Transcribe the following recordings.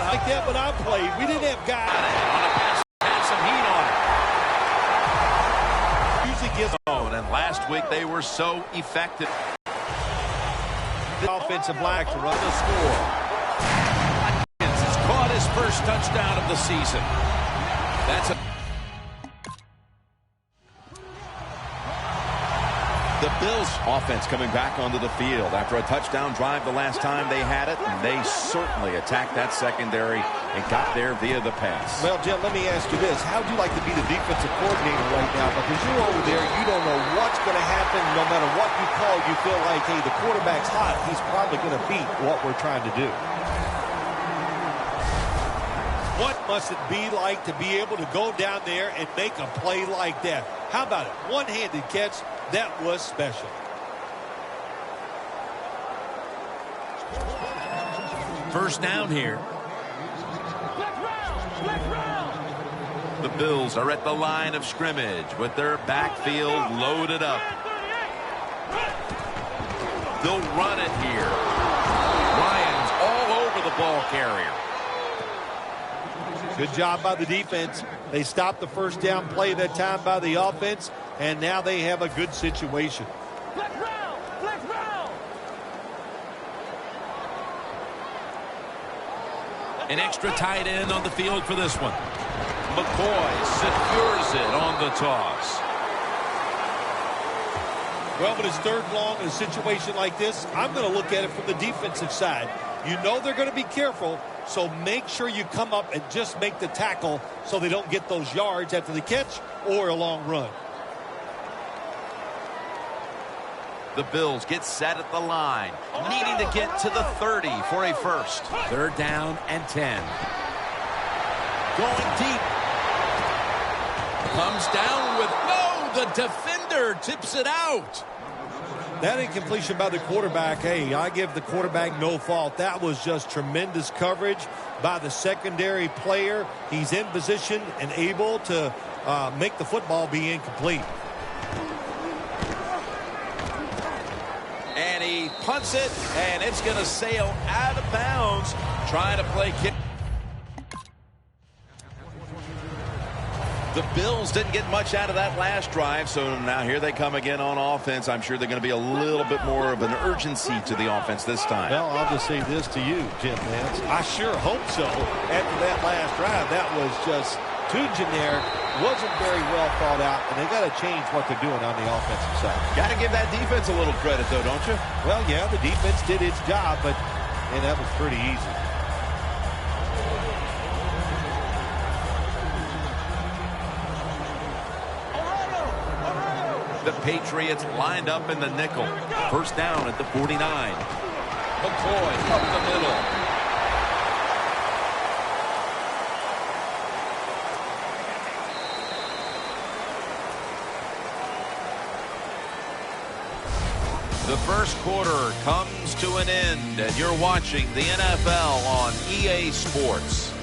like that when I played. We didn't have guys. On a pass, had some heat on it. Usually gives. And last week they were so effective. The offensive line to run the score. Has caught his first touchdown of the season. That's a. The Bills offense coming back onto the field after a touchdown drive the last time they had it, and they certainly attacked that secondary and got there via the pass. Well, Jim, let me ask you this. How would you like to be the defensive coordinator right now? Because you're over there, you don't know what's going to happen. No matter what you call, you feel like, hey, the quarterback's hot. He's probably going to beat what we're trying to do. What must it be like to be able to go down there and make a play like that? How about it? One-handed catch. That was special. First down here. The Bills are at the line of scrimmage with their backfield loaded up. They'll run it here. Ryan's all over the ball carrier. Good job by the defense. They stopped the first down play that time by the offense, and now they have a good situation. An extra tight end on the field for this one. McCoy secures it on the toss. Well, but it's third long in a situation like this. I'm going to look at it from the defensive side. You know they're going to be careful, so make sure you come up and just make the tackle so they don't get those yards after the catch or a long run. The Bills get set at the line, needing to get to the 30 for a first. Third down and 10. Going deep. Comes down with the defender tips it out. That incompletion by the quarterback, hey, I give the quarterback no fault. That was just tremendous coverage by the secondary player. He's in position and able to make the football be incomplete. And he punts it, and it's going to sail out of bounds. Trying to play kick. The Bills didn't get much out of that last drive, so now here they come again on offense. I'm sure they're going to be a little bit more of an urgency to the offense this time. Well, I'll just say this to you, Jim Nance. I sure hope so. After that last drive, that was just too generic, wasn't very well thought out, and they got to change what they're doing on the offensive side. Got to give that defense a little credit, though, don't you? Well, yeah, the defense did its job, but that was pretty easy. The Patriots lined up in the nickel. First down at the 49. McCoy up the middle. The first quarter comes to an end, and you're watching the NFL on EA Sports.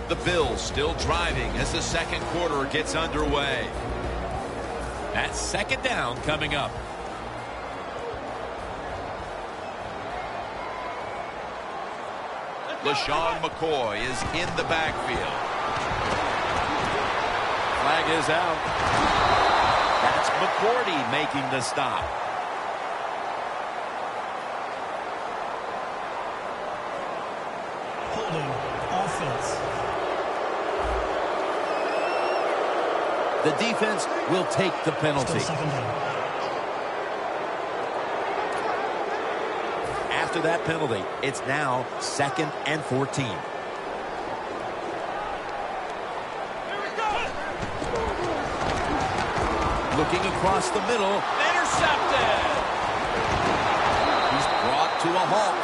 The Bills still driving as the second quarter gets underway. That second down coming up. LaShawn McCoy is in the backfield. Flag is out. That's McCourty making the stop. Holding offense. The defense will take the penalty. After that penalty, it's now 2nd and 14. Looking across the middle, intercepted. He's brought to a halt.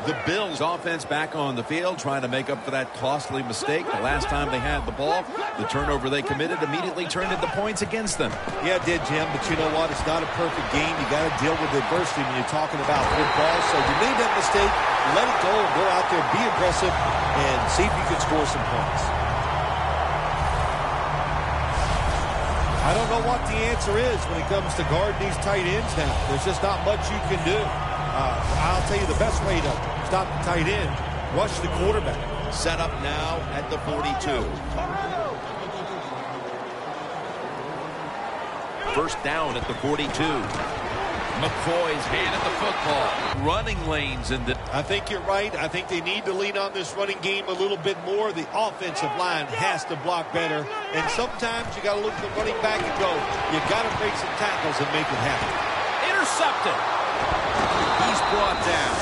The Bills offense back on the field trying to make up for that costly mistake. The last time they had the ball, the turnover they committed immediately turned into points against them. Yeah, it did, Jim, but you know what? It's not a perfect game. You got to deal with adversity when you're talking about football. So you made that mistake, let it go, go out there, be aggressive, and see if you can score some points. I don't know what the answer is when it comes to guarding these tight ends now. There's just not much you can do. I'll tell you the best way to stop the tight end, rush the quarterback. Set up now at the 42. First down at the 42. McCoy's handed the football. Running lanes in the... I think you're right. I think they need to lean on this running game a little bit more. The offensive line has to block better. And sometimes you got to look at the running back and go, you got to break some tackles and make it happen. Intercepted. He's brought down.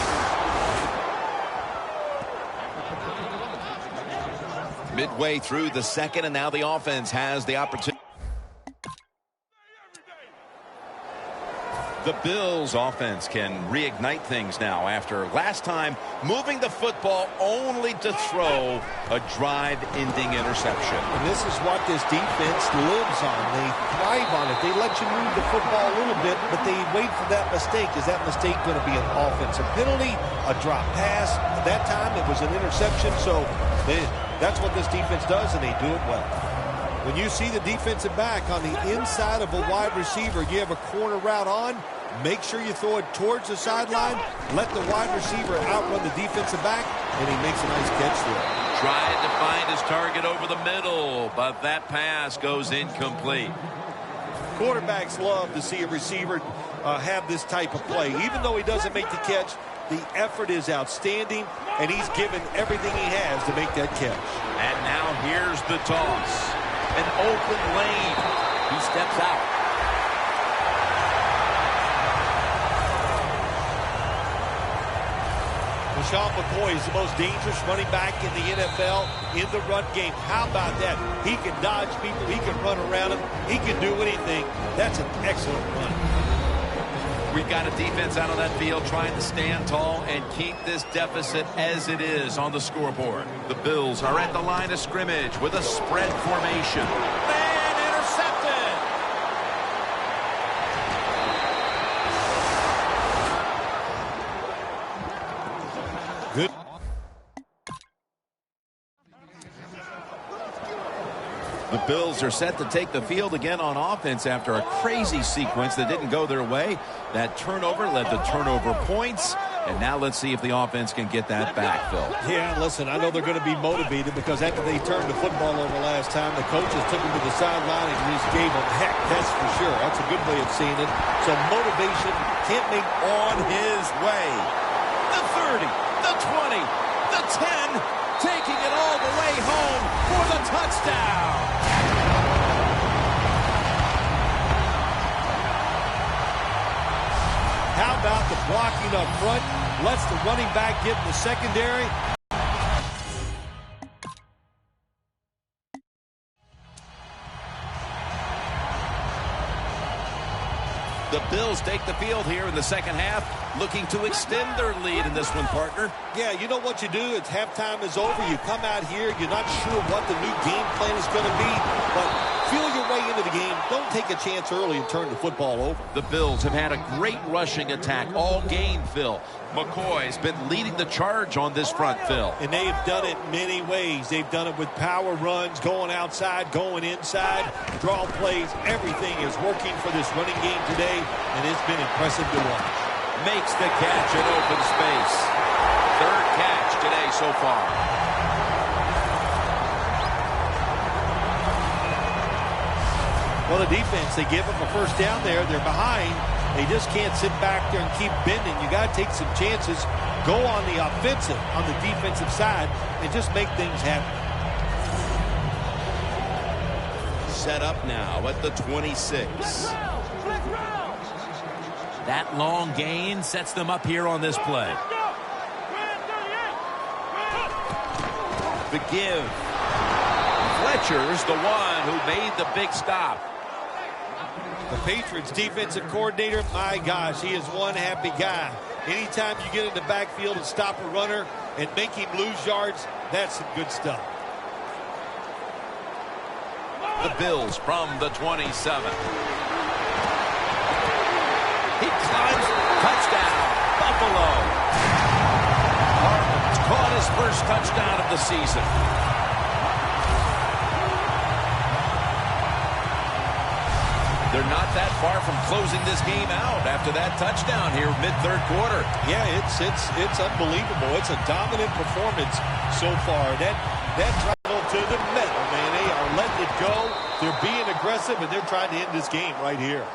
Midway through the second, and now the offense has the opportunity. The Bills offense can reignite things now after last time moving the football only to throw a drive-ending interception. And this is what this defense lives on. They thrive on it. They let you move the football a little bit, but they wait for that mistake. Is that mistake going to be an offensive penalty, a drop pass? At that time, it was an interception, so that's what this defense does, and they do it well. When you see the defensive back on the inside of a wide receiver, you have a corner route on, make sure you throw it towards the sideline, let the wide receiver outrun the defensive back, and he makes a nice catch there. Tried to find his target over the middle, but that pass goes incomplete. Quarterbacks love to see a receiver have this type of play. Even though he doesn't make the catch, the effort is outstanding, and he's given everything he has to make that catch. And now here's the toss. An open lane. He steps out. LaShawn McCoy is the most dangerous running back in the NFL in the run game. How about that? He can dodge people. He can run around them. He can do anything. That's an excellent run. We've got a defense out on that field trying to stand tall and keep this deficit as it is on the scoreboard. The Bills are at the line of scrimmage with a spread formation. And intercepted! Good. The Bills are set to take the field again on offense after a crazy sequence that didn't go their way. That turnover led to turnover points. And now let's see if the offense can get that back, Phil. Yeah, listen, I know they're going to be motivated because after they turned the football over last time, the coaches took them to the sideline and just gave them heck, that's for sure. That's a good way of seeing it. So motivation can't make on his way. The 30, the 20, the 10, taking it all the way home for the touchdown. How about the blocking up front? Lets the running back get in the secondary. The Bills take the field here in the second half, looking to extend their lead in this one, partner. Yeah, you know what you do? It's halftime is over. You come out here. You're not sure what the new game plan is going to be, but feel your way into the game. Don't take a chance early and turn the football over. The Bills have had a great rushing attack all game, Phil. McCoy's been leading the charge on this front, Phil. And they've done it many ways. They've done it with power runs, going outside, going inside, draw plays. Everything is working for this running game today, and it's been impressive to watch. Makes the catch in open space. Third catch today so far. Well, the defense, they give them a first down there. They're behind. They just can't sit back there and keep bending. You got to take some chances. Go on the offensive, on the defensive side, and just make things happen. Set up now at the 26. That long gain sets them up here on this play. The give. Fletcher's the one who made the big stop. The Patriots defensive coordinator, my gosh, he is one happy guy. Anytime you get in the backfield and stop a runner and make him lose yards, that's some good stuff. The Bills from the 27. He climbs, touchdown, Buffalo. Harmon's caught his first touchdown of the season. They're not that far from closing this game out after that touchdown here mid-third quarter. Yeah, it's unbelievable. It's a dominant performance so far. That travel to the metal, man. They are letting it go. They're being aggressive, and they're trying to end this game right here.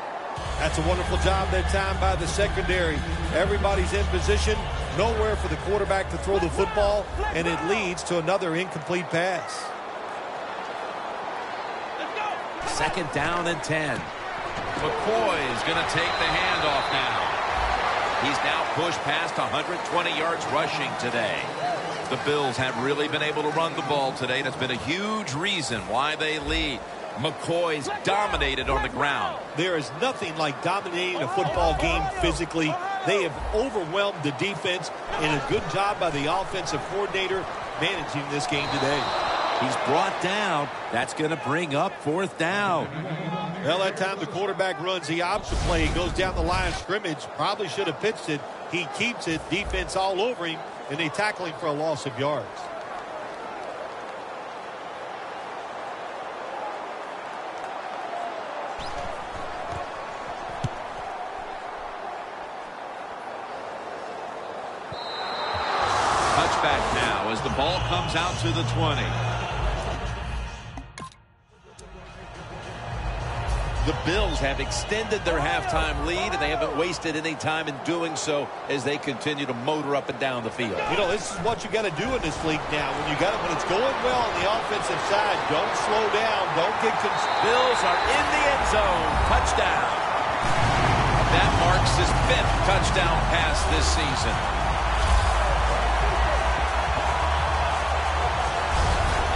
That's a wonderful job that time by the secondary. Everybody's in position. Nowhere for the quarterback to throw the football, and it leads to another incomplete pass. Second down and 10. McCoy's going to take the handoff now. He's now pushed past 120 yards rushing today. The Bills have really been able to run the ball today. That's been a huge reason why they lead. McCoy's dominated on the ground. There is nothing like dominating a football game physically. They have overwhelmed the defense, and a good job by the offensive coordinator managing this game today. He's brought down. That's going to bring up fourth down. Well, that time the quarterback runs the option play. He goes down the line of scrimmage. Probably should have pitched it. He keeps it. Defense all over him, and they tackle him for a loss of yards. Touchback now as the ball comes out to the 20. The Bills have extended their halftime lead, and they haven't wasted any time in doing so as they continue to motor up and down the field. You know, this is what you got to do in this league now. When it's going well on the offensive side, don't slow down. Don't get Bills are in the end zone. Touchdown. That marks his 5th touchdown pass this season.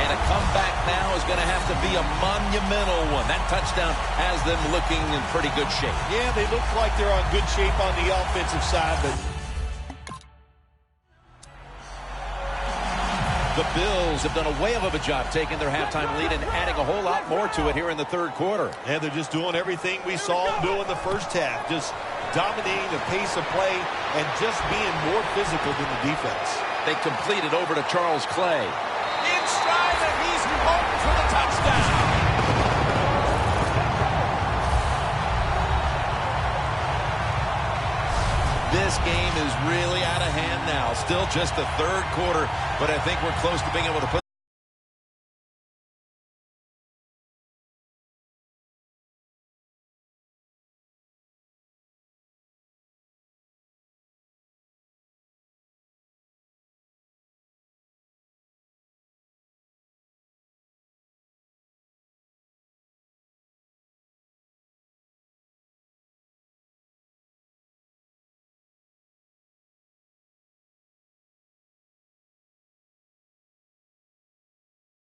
And a comeback now is going to have to be a monumental one. That touchdown has them looking in pretty good shape. Yeah, they look like they're on good shape on the offensive side, but the Bills have done a whale of a job taking their halftime lead and adding a whole lot more to it here in the third quarter. Yeah, they're just doing everything we saw them do in the first half. Just dominating the pace of play and just being more physical than the defense. They complete it over to Charles Clay. In stride, and he's home for the touchdown. This game is really out of hand now. Still just the third quarter, but I think we're close to being able to put